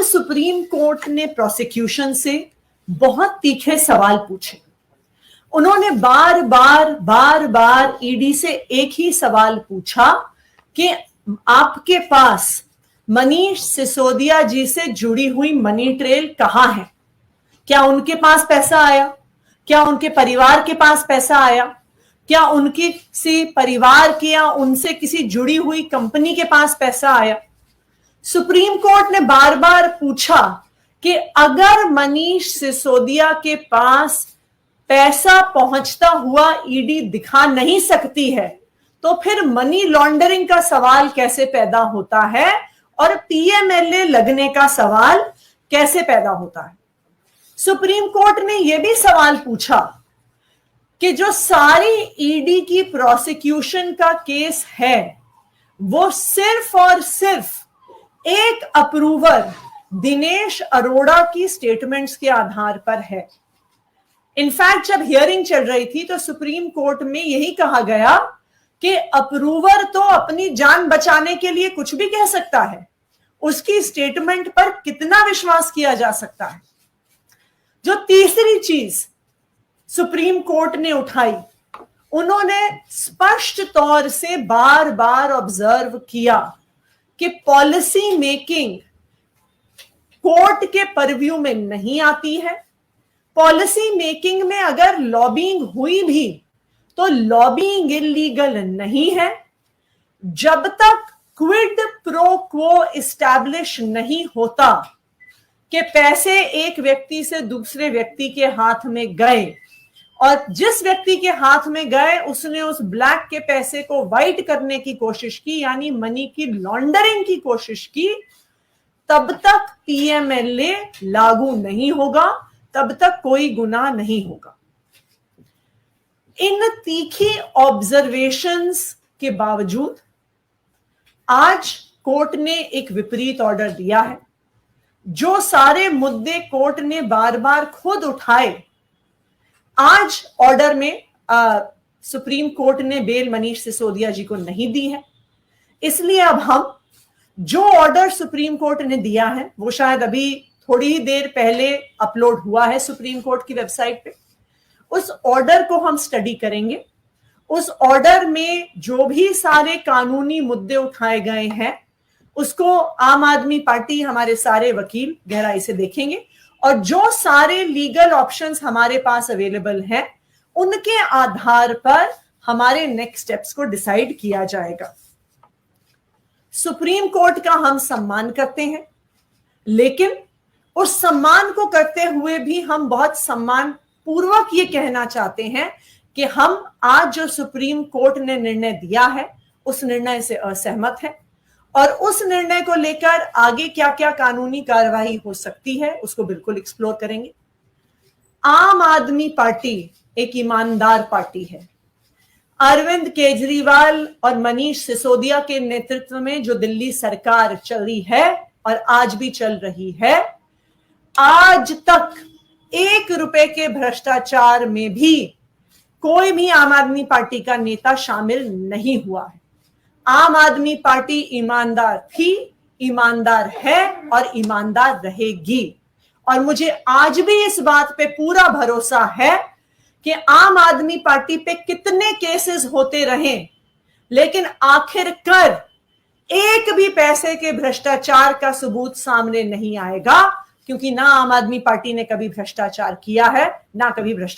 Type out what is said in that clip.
Supreme court ने prosecution से बहुत तीखे सवाल पूछे। उन्होंने बार बार ईडी से एक ही सवाल पूछा कि आपके पास मनीष सिसोदिया जी से जुड़ी हुई मनी ट्रेल कहां है? क्या उनके पास पैसा आया? क्या उनके परिवार के पास पैसा आया? क्या उनकी किसी परिवार की या उनसे किसी जुड़ी हुई कंपनी के पास पैसा आया? सुप्रीम कोर्ट ने बार बार पूछा कि अगर मनीष सिसोदिया के पास पैसा पहुंचता हुआ ईडी दिखा नहीं सकती है तो फिर मनी लॉन्ड्रिंग का सवाल कैसे पैदा होता है और पीएमएलए लगने का सवाल कैसे पैदा होता है? सुप्रीम कोर्ट ने यह भी सवाल पूछा कि जो सारी ईडी की प्रोसिक्यूशन का केस है वो सिर्फ और सिर्फ एक अप्रूवर दिनेश अरोड़ा की स्टेटमेंट्स के आधार पर है। इनफैक्ट जब हियरिंग चल रही थी तो सुप्रीम कोर्ट में यही कहा गया कि अप्रूवर तो अपनी जान बचाने के लिए कुछ भी कह सकता है, उसकी स्टेटमेंट पर कितना विश्वास किया जा सकता है। जो तीसरी चीज सुप्रीम कोर्ट ने उठाई, उन्होंने स्पष्ट तौर से बार बार ऑब्जर्व किया कि पॉलिसी मेकिंग कोर्ट के परव्यू में नहीं आती है। पॉलिसी मेकिंग में अगर लॉबिंग हुई भी तो लॉबिंग इलीगल नहीं है जब तक क्विड प्रो क्वो एस्टैब्लिश नहीं होता कि पैसे एक व्यक्ति से दूसरे व्यक्ति के हाथ में गए और जिस व्यक्ति के हाथ में गए उसने उस ब्लैक के पैसे को व्हाइट करने की कोशिश की, यानी मनी की लॉन्ड्रिंग की कोशिश की, तब तक पीएमएलए लागू नहीं होगा, तब तक कोई गुनाह नहीं होगा। इन तीखी ऑब्जर्वेशंस के बावजूद आज कोर्ट ने एक विपरीत ऑर्डर दिया है। जो सारे मुद्दे कोर्ट ने बार बार खुद उठाए, आज ऑर्डर में सुप्रीम कोर्ट ने बेल मनीष सिसोदिया जी को नहीं दी है। इसलिए अब हम जो ऑर्डर सुप्रीम कोर्ट ने दिया है वो शायद अभी थोड़ी ही देर पहले अपलोड हुआ है सुप्रीम कोर्ट की वेबसाइट पे, उस ऑर्डर को हम स्टडी करेंगे। उस ऑर्डर में जो भी सारे कानूनी मुद्दे उठाए गए हैं उसको आम आदमी पार्टी, हमारे सारे वकील गहराई से देखेंगे और जो सारे लीगल ऑप्शंस हमारे पास अवेलेबल हैं उनके आधार पर हमारे नेक्स्ट स्टेप्स को डिसाइड किया जाएगा। सुप्रीम कोर्ट का हम सम्मान करते हैं, लेकिन उस सम्मान को करते हुए भी हम बहुत सम्मान पूर्वक ये कहना चाहते हैं कि हम आज जो सुप्रीम कोर्ट ने निर्णय दिया है उस निर्णय से असहमत हैं और उस निर्णय को लेकर आगे क्या क्या कानूनी कार्रवाई हो सकती है उसको बिल्कुल एक्सप्लोर करेंगे। आम आदमी पार्टी एक ईमानदार पार्टी है। अरविंद केजरीवाल और मनीष सिसोदिया के नेतृत्व में जो दिल्ली सरकार चली है और आज भी चल रही है, आज तक 1 रुपए के भ्रष्टाचार में भी कोई भी आम आदमी पार्टी का नेता शामिल नहीं हुआ है। आम आदमी पार्टी ईमानदार थी, ईमानदार है और ईमानदार रहेगी। और मुझे आज भी इस बात पे पूरा भरोसा है कि आम आदमी पार्टी पे कितने केसेस होते रहे, लेकिन आखिरकार एक भी पैसे के भ्रष्टाचार का सबूत सामने नहीं आएगा, क्योंकि ना आम आदमी पार्टी ने कभी भ्रष्टाचार किया है, ना कभी भ्रष्टाचार